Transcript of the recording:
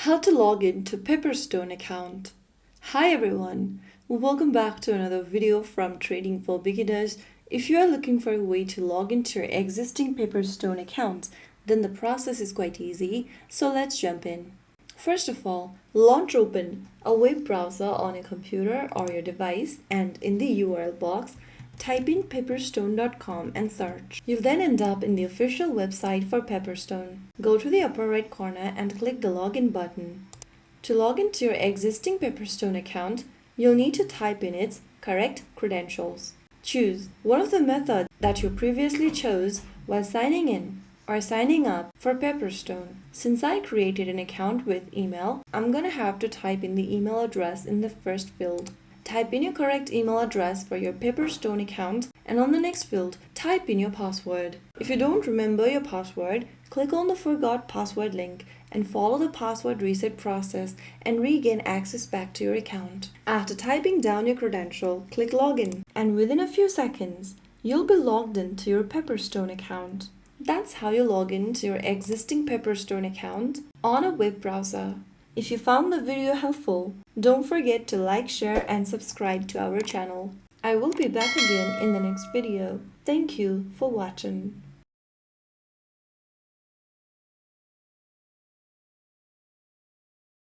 How to log in to Pepperstone account. Hi everyone, welcome back to another video from Trading for Beginners. If you are looking for a way to log into your existing Pepperstone account, then the process is quite easy, so let's jump in. First of all, launch open a web browser on your computer or your device, and in the URL box, type in pepperstone.com and search. You'll then end up in the official website for Pepperstone. Go to the upper right corner and click the login button. To log into your existing Pepperstone account, you'll need to type in its correct credentials. Choose one of the methods that you previously chose while signing in or signing up for Pepperstone. Since I created an account with email, I'm gonna have to type in the email address in the first field. Type in your correct email address for your Pepperstone account, and on the next field, type in your password. If you don't remember your password, click on the Forgot Password link and follow the password reset process and regain access back to your account. After typing down your credential, click Login, and within a few seconds, you'll be logged into your Pepperstone account. That's how you log in to your existing Pepperstone account on a web browser. If you found the video helpful, don't forget to like, share, and subscribe to our channel. I will be back again in the next video. Thank you for watching.